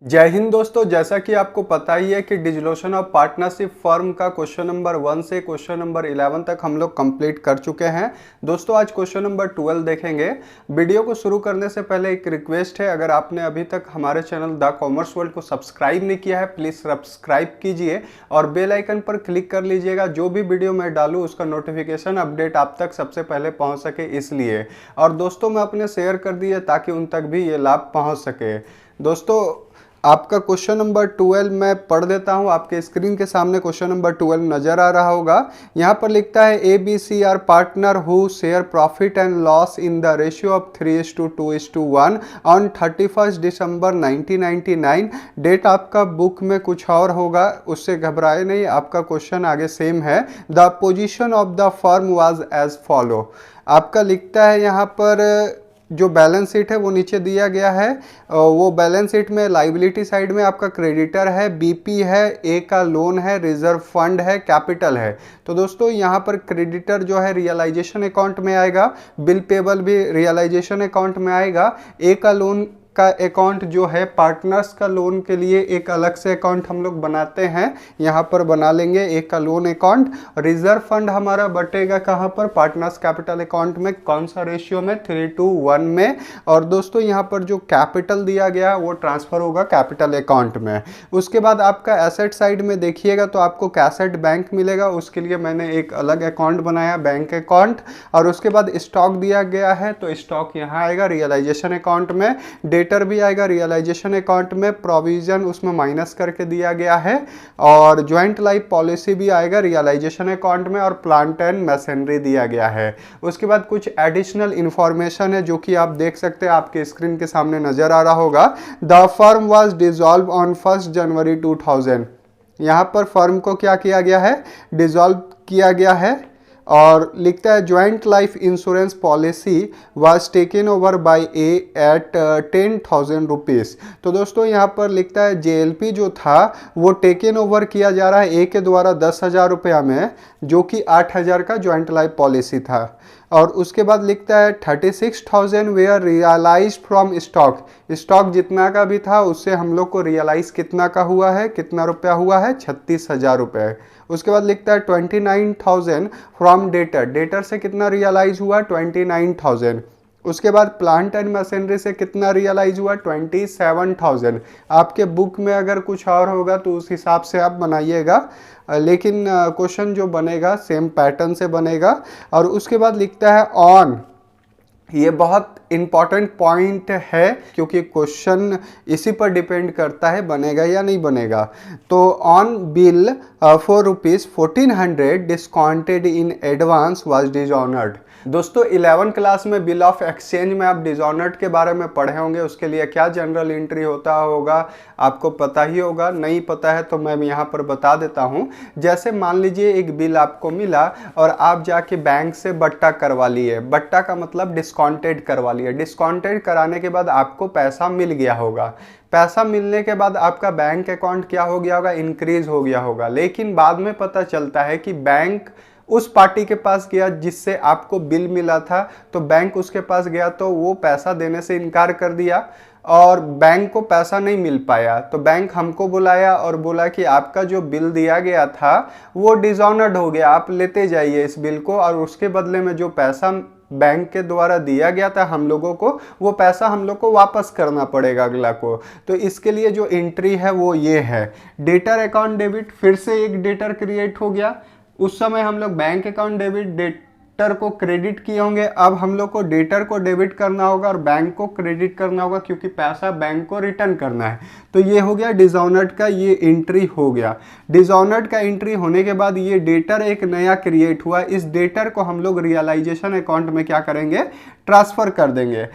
जय हिंद दोस्तों। जैसा कि आपको पता ही है कि डिसोल्यूशन ऑफ पार्टनरशिप फर्म का क्वेश्चन नंबर 1 से क्वेश्चन नंबर 11 तक हम लोग कंप्लीट कर चुके हैं। दोस्तों आज क्वेश्चन नंबर 12 देखेंगे। वीडियो को शुरू करने से पहले एक रिक्वेस्ट है, अगर आपने अभी तक हमारे चैनल द कॉमर्स वर्ल्ड को सब्सक्राइब नहीं किया है प्लीज़ सब्सक्राइब कीजिए और बेल आइकन पर क्लिक कर लीजिएगा। जो भी वीडियो मैं डालूँ उसका नोटिफिकेशन अपडेट आप तक सबसे पहले पहुँच सके इसलिए, और दोस्तों में अपने शेयर कर दिए ताकि उन तक भी ये लाभ पहुँच सके। दोस्तों आपका क्वेश्चन नंबर 12 मैं पढ़ देता हूं। आपके स्क्रीन के सामने क्वेश्चन नंबर 12 नजर आ रहा होगा। यहां पर लिखता है ABC are partner who share profit and loss in the ratio of 3:2:1 on 31 December 1999। Date आपका बुक में कुछ और होगा, उससे घबराए नहीं, आपका क्वेश्चन आगे सेम है। The position of the firm was as follow. आपका लिखता है यहाँ पर जो बैलेंस शीट है वो नीचे दिया गया है। वो बैलेंस शीट में लाइबिलिटी साइड में आपका क्रेडिटर है, बीपी है, ए का लोन है, रिजर्व फंड है, कैपिटल है। तो दोस्तों यहाँ पर क्रेडिटर जो है रियलाइजेशन अकाउंट में आएगा, बिल पेबल भी रियलाइजेशन अकाउंट में आएगा। ए का लोन का अकाउंट जो है पार्टनर्स का लोन के लिए एक अलग से अकाउंट हम लोग बनाते हैं, यहाँ पर बना लेंगे एक का लोन अकाउंट। रिजर्व फंड हमारा बटेगा कहाँ पर? पार्टनर्स कैपिटल अकाउंट में। कौन सा रेशियो में? 3:1 में। और दोस्तों यहाँ पर जो कैपिटल दिया गया है वो ट्रांसफर होगा कैपिटल अकाउंट में। उसके बाद आपका एसेट साइड में देखिएगा तो आपको कैसेट बैंक मिलेगा, उसके लिए मैंने एक अलग अकाउंट बनाया बैंक अकाउंट। और उसके बाद स्टॉक दिया गया है तो स्टॉक यहाँ आएगा रियलाइजेशन अकाउंट में। डेटर भी आएगा रियलाइजेशन अकाउंट में, प्रोविजन उसमें माइनस करके दिया गया है। और ज्वाइंट लाइफ पॉलिसी भी आएगा रियलाइजेशन अकाउंट में, और प्लांट एंड मशीनरी दिया गया है। उसके बाद कुछ एडिशनल इंफॉर्मेशन है जो कि आप देख सकते हैं, आपके स्क्रीन के सामने नजर आ रहा होगा। The firm was dissolve on 1 जनवरी 2000। यहाँ पर फर्म को क्या किया गया है? डिसॉल्व किया गया है। और लिखता है joint life insurance policy was taken over by A at 10,000 rupees. तो दोस्तों यहाँ पर लिखता है JLP जो था वो टेकन ओवर किया जा रहा है ए के द्वारा 10,000 रुपया में, जो कि 8,000 का ज्वाइंट लाइफ पॉलिसी था। और उसके बाद लिखता है 36,000 were realise from stock. Stock जितना का भी था उससे हम लोग को रियलाइज कितना का हुआ है, कितना रुपया हुआ है? 36,000 रुपये। उसके बाद लिखता है 29,000 फ्रॉम डेटर। डेटर से कितना रियलाइज हुआ? 29,000। उसके बाद प्लांट एंड मशीनरी से कितना रियलाइज हुआ? 27,000। आपके बुक में अगर कुछ और होगा तो उस हिसाब से आप बनाइएगा, लेकिन क्वेश्चन जो बनेगा सेम पैटर्न से बनेगा। और उसके बाद लिखता है ऑन। ये बहुत इंपॉर्टेंट पॉइंट है क्योंकि क्वेश्चन इसी पर डिपेंड करता है बनेगा या नहीं बनेगा। तो on bill for ₹1400 discounted in advance was dishonoured. दोस्तों 11 क्लास में बिल ऑफ एक्सचेंज में आप डिसऑनर्ड के बारे में पढ़े होंगे, उसके लिए क्या जनरल एंट्री होता होगा आपको पता ही होगा। नहीं पता है तो मैं यहाँ पर बता देता हूँ। जैसे मान लीजिए एक बिल आपको मिला और आप जाके बैंक से बट्टा करवा लिए। बट्टा का मतलब डिस्काउंटेड करवा लिए। डिस्काउंटेड कराने के बाद आपको पैसा मिल गया होगा। पैसा मिलने के बाद आपका बैंक अकाउंट क्या हो गया होगा? इंक्रीज हो गया होगा। लेकिन बाद में पता चलता है कि बैंक उस पार्टी के पास गया जिससे आपको बिल मिला था, तो बैंक उसके पास गया तो वो पैसा देने से इनकार कर दिया और बैंक को पैसा नहीं मिल पाया। तो बैंक हमको बुलाया और बोला कि आपका जो बिल दिया गया था वो डिसऑनर्ड हो गया, आप लेते जाइए इस बिल को, और उसके बदले में जो पैसा बैंक के द्वारा दिया गया था हम लोगों को, वो पैसा हम लोग को वापस करना पड़ेगा अगला को। तो इसके लिए जो एंट्री है वो ये है। डेटर अकाउंट डेबिट, फिर से एक डेटर क्रिएट हो गया। उस समय हम लोग बैंक अकाउंट डेबिट डेटर को क्रेडिट किए होंगे, अब हम लोग को डेटर को डेबिट करना होगा और बैंक को क्रेडिट करना होगा क्योंकि पैसा बैंक को रिटर्न करना है। तो ये हो गया डिसऑनर्ड का, ये एंट्री हो गया। डिसऑनर्ड का एंट्री होने के बाद ये डेटर एक नया क्रिएट हुआ। इस डेटर को हम लोग रियलाइजेशन अकाउंट में क्या करेंगे? ट्रांसफर कर देंगे।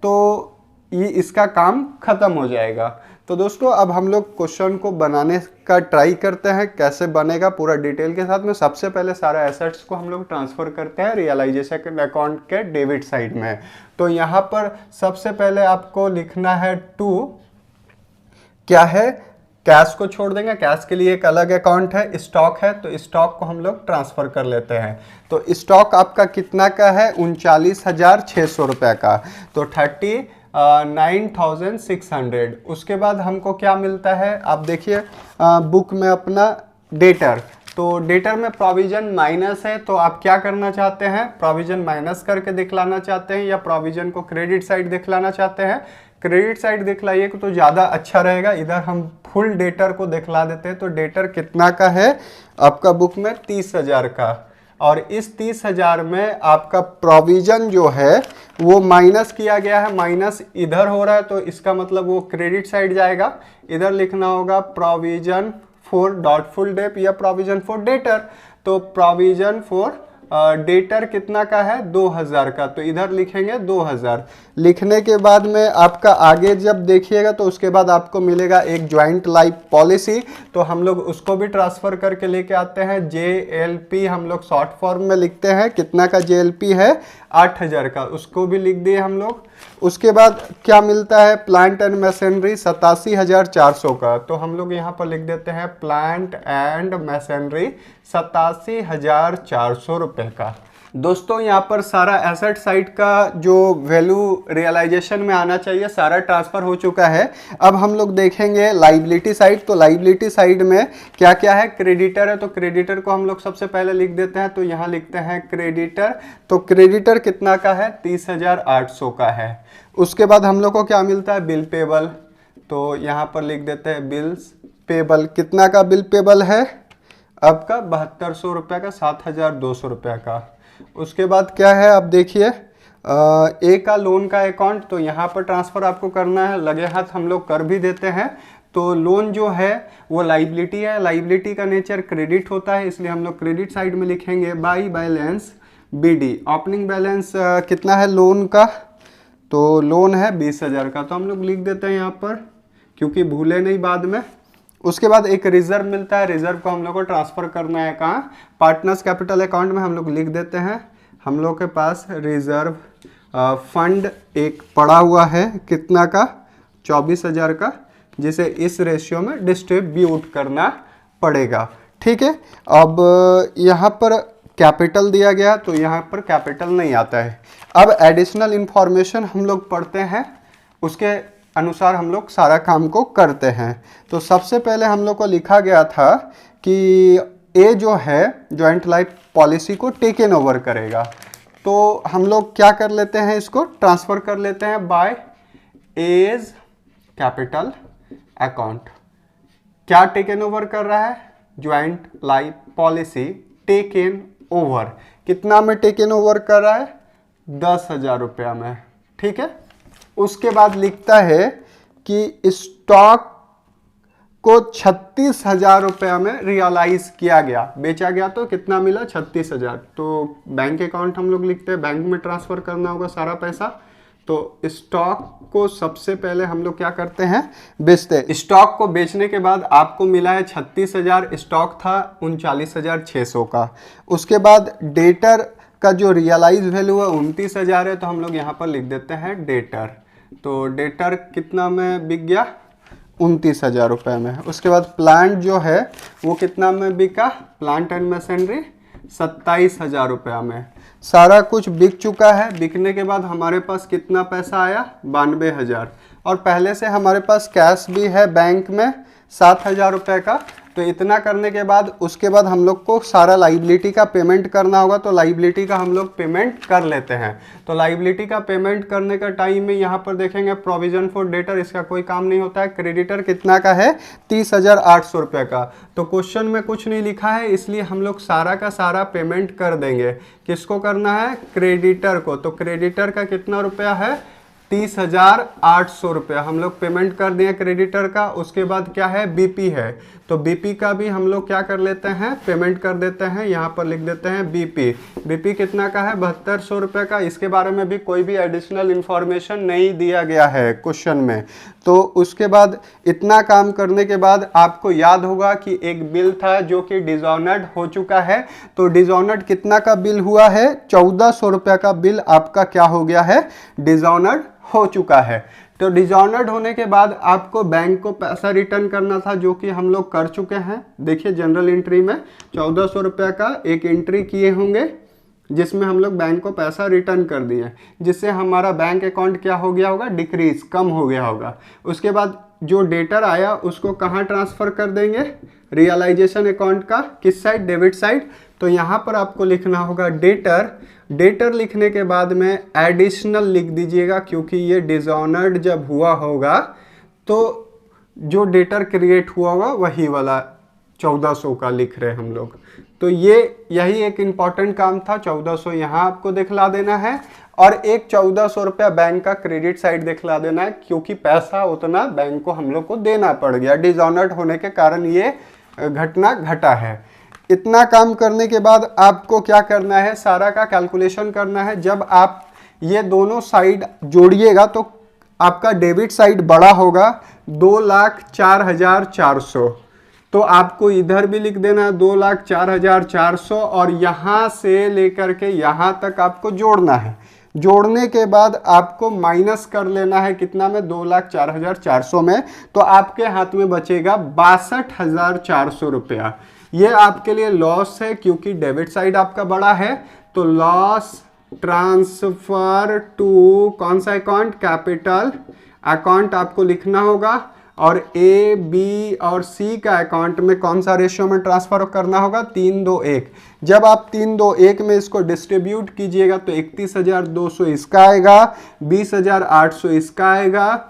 तो ये इसका काम खत्म हो जाएगा। तो दोस्तों अब हम लोग क्वेश्चन को बनाने का ट्राई करते हैं, कैसे बनेगा पूरा डिटेल के साथ में। सबसे पहले सारे एसेट्स को हम लोग ट्रांसफर करते हैं रियलाइजेशन अकाउंट के डेबिट साइड में। तो यहाँ पर सबसे पहले आपको लिखना है टू, क्या है? कैश को छोड़ देंगे, कैश के लिए एक अलग अकाउंट है। स्टॉक है तो स्टॉक को हम लोग ट्रांसफर कर लेते हैं। तो स्टॉक आपका कितना का है? 39,600 रुपये का। तो 30 9600। उसके बाद हमको क्या मिलता है, आप देखिए बुक में अपना डेटर, तो डेटर में प्रोविजन माइनस है, तो आप क्या करना चाहते हैं, प्रोविजन माइनस करके दिखलाना चाहते हैं या प्रोविजन को क्रेडिट साइड दिखलाना चाहते हैं। क्रेडिट साइड दिखलाइए तो ज़्यादा अच्छा रहेगा। इधर हम फुल डेटर को दिखला देते हैं। तो डेटर कितना का है आपका बुक में, 30,000 का, और इस 30,000 में आपका प्रोविजन जो है वो माइनस किया गया है, माइनस इधर हो रहा है, तो इसका मतलब वो क्रेडिट साइड जाएगा। इधर लिखना होगा प्रोविजन फॉर डॉटफुल डेट या प्रोविजन फॉर डेटर। तो प्रोविजन फॉर डेटर कितना का है, 2,000 का, तो इधर लिखेंगे 2,000। लिखने के बाद में आपका आगे जब देखिएगा तो उसके बाद आपको मिलेगा एक ज्वाइंट लाइफ पॉलिसी, तो हम लोग उसको भी ट्रांसफर करके लेके आते हैं। JLP हम लोग शॉर्ट फॉर्म में लिखते हैं, कितना का JLP है, 8,000 का, उसको भी लिख दिए हम लोग। उसके बाद क्या मिलता है, प्लांट एंड मशीनरी 87,400 का, तो हम लोग यहाँ पर लिख देते हैं प्लांट एंड मशीनरी 87,400 रुपये का। दोस्तों यहाँ पर सारा एसेट साइड का जो वैल्यू रियलाइजेशन में आना चाहिए सारा ट्रांसफ़र हो चुका है। अब हम लोग देखेंगे लाइबिलिटी साइड। तो लाइबिलिटी साइड में क्या क्या है, क्रेडिटर है, तो क्रेडिटर को हम लोग सबसे पहले लिख देते हैं। तो यहाँ लिखते हैं क्रेडिटर, तो क्रेडिटर कितना का है, 30,800 का है। उसके बाद हम लोग को क्या मिलता है, बिल पेबल, तो यहाँ पर लिख देते हैं बिल्स पेबल, कितना का बिल पेबल है आपका, 7200 रुपये का, 7,200 रुपये का। उसके बाद क्या है, अब देखिए ए का लोन का अकाउंट, तो यहाँ पर ट्रांसफ़र आपको करना है, लगे हाथ हम लोग कर भी देते हैं। तो लोन जो है वो लाइबिलिटी है, लाइबिलिटी का नेचर क्रेडिट होता है, इसलिए हम लोग क्रेडिट साइड में लिखेंगे by balance BD। Opening balance कितना है लोन का, तो लोन है 20,000 का, तो हम लोग लिख देते हैं यहाँ पर क्योंकि भूले नहीं बाद में। उसके बाद एक रिजर्व मिलता है, रिजर्व को हम लोग को ट्रांसफ़र करना है कहाँ, पार्टनर्स कैपिटल अकाउंट में हम लोग लिख देते हैं। हम लोग के पास रिजर्व फंड एक पड़ा हुआ है, कितना का, 24,000 का, जिसे इस रेशियो में डिस्ट्रीब्यूट करना पड़ेगा। ठीक है, अब यहाँ पर कैपिटल दिया गया, तो यहाँ पर कैपिटल नहीं आता है। अब एडिशनल इंफॉर्मेशन हम लोग पढ़ते हैं, उसके अनुसार हम लोग सारा काम को करते हैं। तो सबसे पहले हम लोग को लिखा गया था कि ए जो है जॉइंट लाइफ पॉलिसी को टेकन ओवर करेगा, तो हम लोग क्या कर लेते हैं, इसको ट्रांसफ़र कर लेते हैं बाय एज कैपिटल अकाउंट। क्या टेकन ओवर कर रहा है, joint life policy taken over, कितना में टेकन ओवर कर रहा है, 10,000 रुपया में। ठीक है, उसके बाद लिखता है कि स्टॉक को 36,000 रुपया में रियलाइज किया गया, बेचा गया, तो कितना मिला, 36,000। तो बैंक अकाउंट हम लोग लिखते हैं, बैंक में ट्रांसफ़र करना होगा सारा पैसा। तो स्टॉक को सबसे पहले हम लोग क्या करते हैं, बेचते हैं। स्टॉक को बेचने के बाद आपको मिला है 36,000, स्टॉक था 39,600 का। उसके बाद डेटर का जो रियलाइज वैल्यू है 29,000 है, तो हम लोग यहाँ पर लिख देते हैं डेटर। तो डेटर कितना में बिक गया, 29,000 रुपये में। उसके बाद प्लांट जो है वो कितना में बिका, प्लांट एंड मशीनरी 27,000 रुपया में। सारा कुछ बिक चुका है। बिकने के बाद हमारे पास कितना पैसा आया, 92,000, और पहले से हमारे पास कैश भी है बैंक में 7,000 रुपये का। तो इतना करने के बाद उसके बाद हम लोग को सारा लाइबिलिटी का पेमेंट करना होगा, तो लाइबिलिटी का हम लोग पेमेंट कर लेते हैं। तो लाइबिलिटी का पेमेंट करने का टाइम में यहाँ पर देखेंगे प्रोविजन फॉर डेटर, इसका कोई काम नहीं होता है। क्रेडिटर कितना का है, 30,800 रुपये का। तो क्वेश्चन में कुछ नहीं लिखा है, इसलिए हम लोग सारा का सारा पेमेंट कर देंगे। किसको करना है, क्रेडिटर को। तो क्रेडिटर का कितना रुपया है, 30,800 रुपया हम लोग पेमेंट कर दिए क्रेडिटर का। उसके बाद क्या है, बीपी है, तो बीपी का भी हम लोग क्या कर लेते हैं, पेमेंट कर देते हैं। यहाँ पर लिख देते हैं बीपी। बीपी कितना का है, 7200 रुपये का। इसके बारे में भी कोई भी एडिशनल इंफॉर्मेशन नहीं दिया गया है क्वेश्चन में। तो उसके बाद इतना काम करने के बाद आपको याद होगा कि एक बिल था जो कि डिसऑनर्ड हो चुका है। तो डिसऑनर्ड कितना का बिल हुआ है, 1400 रुपये का बिल आपका क्या हो गया है, डिसऑनर्ड हो चुका है। तो डिसऑनर्ड होने के बाद आपको बैंक को पैसा रिटर्न करना था, जो कि हम लोग कर चुके हैं। देखिए जनरल एंट्री में 1400 रुपये का एक एंट्री किए होंगे, जिसमें हम लोग बैंक को पैसा रिटर्न कर दिए, जिससे हमारा बैंक अकाउंट क्या हो गया होगा, डिक्रीज, कम हो गया होगा। उसके बाद जो डेटर आया उसको कहाँ ट्रांसफ़र कर देंगे, रियलाइजेशन अकाउंट का किस साइड, डेबिट साइड। तो यहाँ पर आपको लिखना होगा डेटर। डेटर लिखने के बाद में एडिशनल लिख दीजिएगा, क्योंकि ये डिसऑनर्ड जब हुआ होगा तो जो डेटर क्रिएट हुआ होगा वही वाला 1400 का लिख रहे हैं हम लोग। तो ये यही एक इम्पॉर्टेंट काम था। 1400 यहाँ आपको दिखला देना है और एक 1400 रुपया बैंक का क्रेडिट साइड दिखला देना है, क्योंकि पैसा उतना बैंक को हम लोग को देना पड़ गया, डिसऑनर्ड होने के कारण ये घटना घटा है। इतना काम करने के बाद आपको क्या करना है, सारा का कैलकुलेशन करना है। जब आप ये दोनों साइड जोड़िएगा तो आपका डेबिट साइड बड़ा होगा 2,04,400। तो आपको इधर भी लिख देना 2,04,400 और यहाँ से लेकर के यहाँ तक आपको जोड़ना है। जोड़ने के बाद आपको माइनस कर लेना है कितना में, 2,04,400 में। तो आपके हाथ में बचेगा 62,400 रुपया। ये आपके लिए लॉस है, क्योंकि डेबिट साइड आपका बड़ा है। तो लॉस ट्रांसफर टू कौन सा अकाउंट, कैपिटल अकाउंट आपको लिखना होगा। और ए, बी और सी का अकाउंट में कौन सा रेशियो में ट्रांसफर करना होगा, 3-2-1। जब आप 3-2-1 में इसको डिस्ट्रीब्यूट कीजिएगा तो 31,200 इसका आएगा, 20,800 इसका आएगा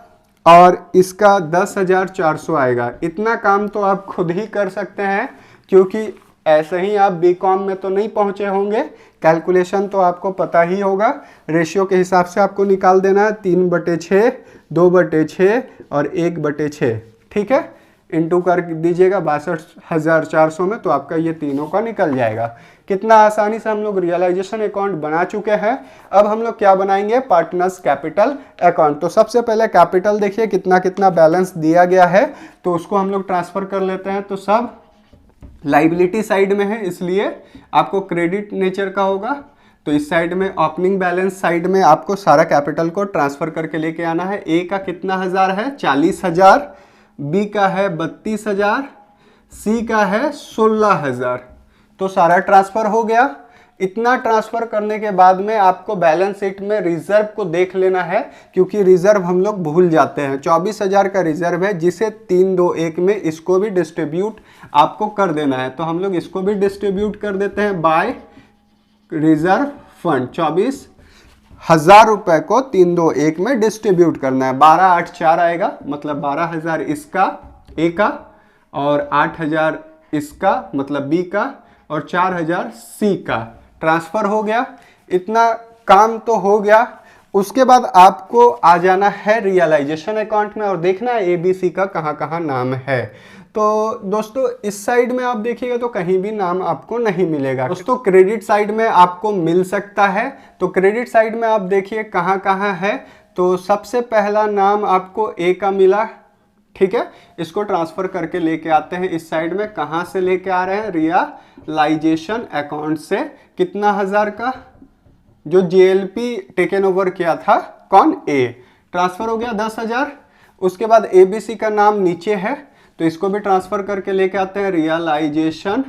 और इसका 10,400 आएगा। इतना काम तो आप खुद ही कर सकते हैं, क्योंकि ऐसे ही आप बीकॉम में तो नहीं पहुंचे होंगे। कैलकुलेशन तो आपको पता ही होगा, रेशियो के हिसाब से आपको निकाल देना है। 3/6, 2/6 और 1/6, ठीक है। इंटू कर दीजिएगा 62,400 में, तो आपका ये तीनों का निकल जाएगा। कितना आसानी से हम लोग रियलाइजेशन अकाउंट बना चुके हैं। अब हम लोग क्या बनाएंगे, पार्टनर्स कैपिटल अकाउंट। तो सबसे पहले कैपिटल देखिए कितना कितना बैलेंस दिया गया है, तो उसको हम लोग ट्रांसफर कर लेते हैं। तो सब लाइबिलिटी साइड में है, इसलिए आपको क्रेडिट नेचर का होगा। तो इस साइड में ओपनिंग बैलेंस साइड में आपको सारा कैपिटल को ट्रांसफर करके लेके आना है। ए का कितना हज़ार है, 40,000, बी का है 32,000, सी का है 16,000। तो सारा ट्रांसफर हो गया। इतना ट्रांसफर करने के बाद में आपको बैलेंस शीट में रिजर्व को देख लेना है, क्योंकि रिजर्व हम लोग भूल जाते हैं। 24,000 का रिजर्व है, जिसे 3-2-1 में इसको भी डिस्ट्रीब्यूट आपको कर देना है। तो हम लोग इसको भी डिस्ट्रीब्यूट कर देते हैं बाय रिजर्व फंड। 24,000 रुपए को 3-2-1 में डिस्ट्रीब्यूट करना है। 12,8,4 आएगा, मतलब 12,000 इसका ए का और 8,000 इसका मतलब बी का और 4,000 सी का। ट्रांसफर हो गया। इतना काम तो हो गया। उसके बाद आपको आ जाना है रियलाइजेशन अकाउंट में और देखना है एबीसी का कहाँ कहाँ नाम है। तो दोस्तों इस साइड में आप देखिएगा तो कहीं भी नाम आपको नहीं मिलेगा। दोस्तों क्रेडिट साइड में आपको मिल सकता है। तो क्रेडिट साइड में आप देखिए कहाँ कहाँ है। तो सबसे पहला नाम आपको ए का मिला, ठीक है। इसको ट्रांसफर करके लेके आते हैं इस साइड में। कहाँ से लेके आ रहे हैं, रियलाइजेशन अकाउंट से। कितना हज़ार का, जो जेएलपी टेकन ओवर किया था, कौन, ए, ट्रांसफर हो गया 10,000। उसके बाद एबीसी का नाम नीचे है, तो इसको भी ट्रांसफर करके लेके आते हैं। रियलाइजेशन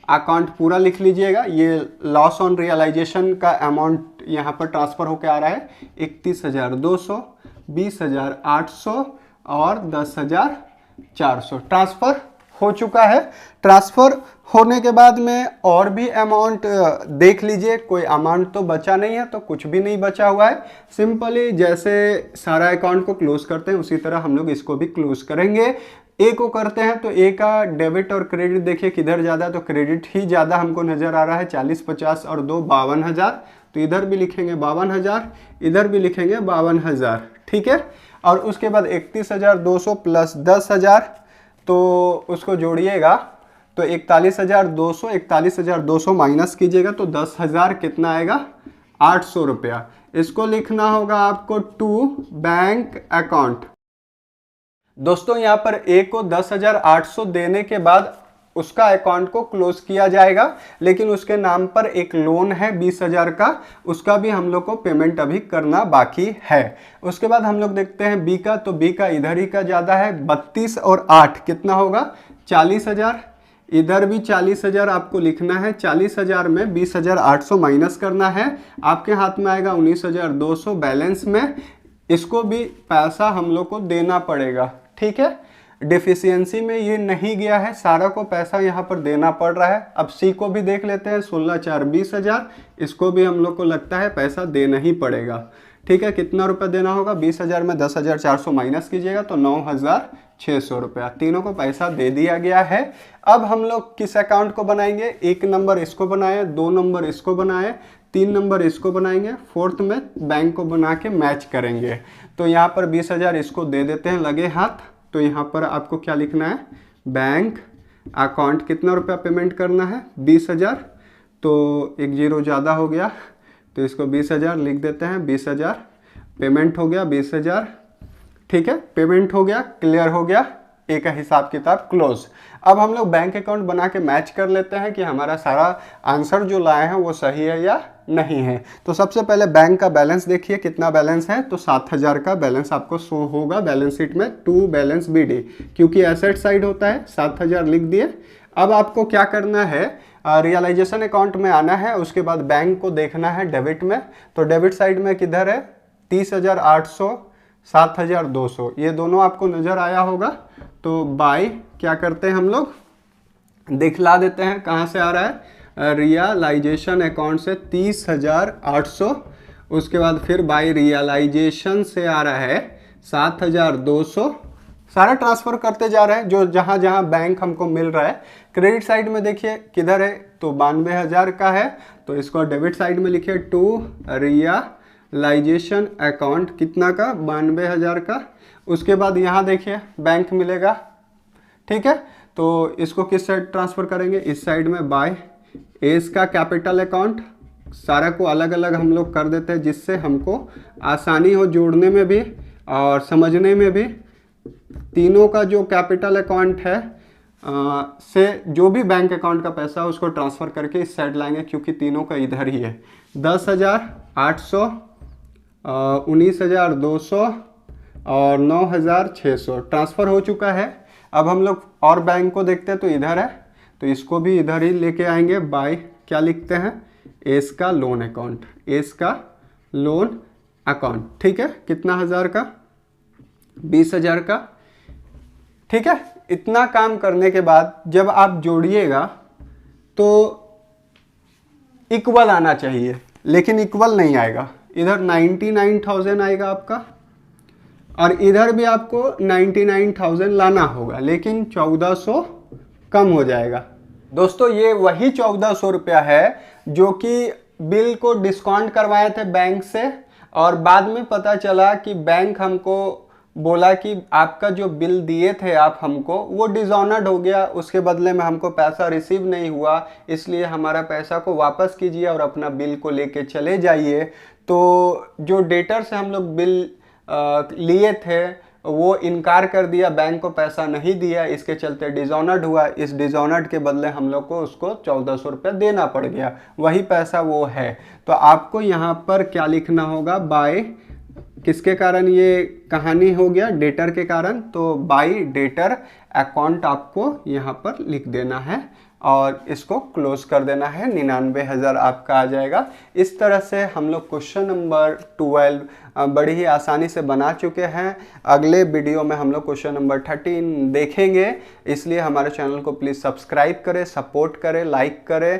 अकाउंट पूरा लिख लीजिएगा। ये लॉस ऑन रियलाइजेशन का अमाउंट यहाँ पर ट्रांसफर होके आ रहा है 31,200, 20,800 और 10,400 ट्रांसफर हो चुका है। ट्रांसफर होने के बाद में और भी अमाउंट देख लीजिए। कोई अमाउंट तो बचा नहीं है, तो कुछ भी नहीं बचा हुआ है। सिंपली जैसे सारा अकाउंट को क्लोज करते हैं उसी तरह हम लोग इसको भी क्लोज करेंगे। ए को करते हैं तो ए का डेबिट और क्रेडिट देखिए किधर ज़्यादा, तो क्रेडिट ही ज़्यादा हमको नज़र आ रहा है। 40, 50 और 2 52,000। तो इधर भी लिखेंगे 52,000, इधर भी लिखेंगे 52,000, ठीक है। और उसके बाद 31,200 प्लस 10,000, तो उसको जोड़िएगा तो 41,200, 41,200 माइनस कीजिएगा तो 10,000 कितना आएगा, 800 रुपया। इसको लिखना होगा आपको टू बैंक अकाउंट। दोस्तों यहाँ पर ए को 10,800 देने के बाद उसका अकाउंट को क्लोज किया जाएगा, लेकिन उसके नाम पर एक लोन है 20,000 का, उसका भी हम लोग को पेमेंट अभी करना बाकी है। उसके बाद हम लोग देखते हैं बी का, तो बी का इधर ही का ज़्यादा है, 32 और 8 कितना होगा, 40,000। इधर भी 40,000 आपको लिखना है। 40,000 में 20,800 माइनस करना है, आपके हाथ में आएगा 19,200 बैलेंस में। इसको भी पैसा हम लोग को देना पड़ेगा, ठीक है। डिफिशियंसी में ये नहीं गया है, सारा को पैसा यहाँ पर देना पड़ रहा है। अब सी को भी देख लेते हैं, 16,4 20,000, इसको भी हम लोग को लगता है पैसा देना ही पड़ेगा, ठीक है। कितना रुपया देना होगा, 20,000 में 10,400 माइनस कीजिएगा तो 9,600 रुपया, तीनों को पैसा दे दिया गया है। अब हम लोग किस अकाउंट को बनाएंगे, 1 नंबर इसको बनाए, 2 नंबर इसको बनाए, 3 नंबर इसको बनाएंगे, 4th में बैंक को बना के मैच करेंगे। तो यहाँ पर 20,000 इसको दे देते हैं लगे हाथ। तो यहाँ पर आपको क्या लिखना है, बैंक अकाउंट, कितना रुपया पेमेंट करना है, 20,000, तो एक जीरो ज़्यादा हो गया तो इसको 20,000 लिख देते हैं। 20,000 पेमेंट हो गया, 20,000, ठीक है, पेमेंट हो गया, क्लियर हो गया, एक हिसाब किताब क्लोज। अब हम लोग बैंक अकाउंट बना के मैच कर लेते हैं कि हमारा सारा आंसर जो लाए हैं वो सही है या नहीं है। तो सबसे पहले बैंक का बैलेंस देखिए, कितना बैलेंस है, तो 7,000 का बैलेंस आपको शो होगा बैलेंस शीट में, टू बैलेंस BD, क्योंकि एसेट साइड होता है। 7,000 लिख दिए। अब आपको क्या करना है, रियलाइजेशन अकाउंट में आना है, उसके बाद बैंक को देखना है डेबिट में। तो डेबिट साइड में किधर है, 30,800, 7,200, ये दोनों आपको नज़र आया होगा। तो बाय क्या करते हैं हम लोग, दिखला देते हैं कहाँ से आ रहा है, रियलाइजेशन अकाउंट से 30,800, उसके बाद फिर बाय रियलाइजेशन से आ रहा है 7,200, सारा ट्रांसफ़र करते जा रहे हैं जो जहाँ जहाँ बैंक हमको मिल रहा है। क्रेडिट साइड में देखिए किधर है, तो 92,000 का है, तो इसको डेबिट साइड में लिखिए टू रियलाइजेशन अकाउंट, कितना का, 92,000 का। उसके बाद यहाँ देखिए बैंक मिलेगा, ठीक है। तो इसको किस साइड ट्रांसफ़र करेंगे, इस साइड में बाय एस का कैपिटल अकाउंट, सारा को अलग अलग हम लोग कर देते हैं जिससे हमको आसानी हो जोड़ने में भी और समझने में भी। तीनों का जो कैपिटल अकाउंट है से जो भी बैंक अकाउंट का पैसा है उसको ट्रांसफ़र करके इस साइड लाएंगे, क्योंकि तीनों का इधर ही है। 10,800, 19,200 और 9,600 ट्रांसफ़र हो चुका है। अब हम लोग और बैंक को देखते हैं, तो इधर है, तो इसको भी इधर ही लेके आएंगे। बाय क्या लिखते हैं, एस का लोन अकाउंट, एस का लोन अकाउंट, ठीक है। कितना हज़ार का, 20,000 का, ठीक है। इतना काम करने के बाद जब आप जोड़िएगा तो इक्वल आना चाहिए, लेकिन इक्वल नहीं आएगा। इधर 99,000 आएगा आपका और इधर भी आपको 99,000 लाना होगा, लेकिन 1,400 कम हो जाएगा। दोस्तों ये वही 1,400 रुपया है जो कि बिल को डिस्काउंट करवाए थे बैंक से, और बाद में पता चला कि बैंक हमको बोला कि आपका जो बिल दिए थे आप हमको, वो डिसऑनर्ड हो गया, उसके बदले में हमको पैसा रिसीव नहीं हुआ, इसलिए हमारा पैसा को वापस कीजिए और अपना बिल को लेके चले जाइए। तो जो डेटर से हम लोग बिल लिए थे वो इनकार कर दिया, बैंक को पैसा नहीं दिया, इसके चलते डिसऑनर्ड हुआ। इस डिसऑनर्ड के बदले हम लोग को उसको 1,400 रुपया देना पड़ गया, वही पैसा वो है। तो आपको यहाँ पर क्या लिखना होगा, बाय किसके कारण ये कहानी हो गया, डेटर के कारण, तो बाय डेटर अकाउंट आपको यहाँ पर लिख देना है और इसको क्लोज कर देना है। 99,000 आपका आ जाएगा। इस तरह से हम लोग क्वेश्चन नंबर 12 बड़ी ही आसानी से बना चुके हैं। अगले वीडियो में हम लोग क्वेश्चन नंबर 13 देखेंगे, इसलिए हमारे चैनल को प्लीज़ सब्सक्राइब करें, सपोर्ट करें, लाइक करें।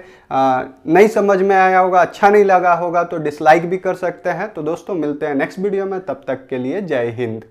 नहीं समझ में आया होगा, अच्छा नहीं लगा होगा तो डिसलाइक भी कर सकते हैं। तो दोस्तों मिलते हैं नेक्स्ट वीडियो में, तब तक के लिए जय हिंद।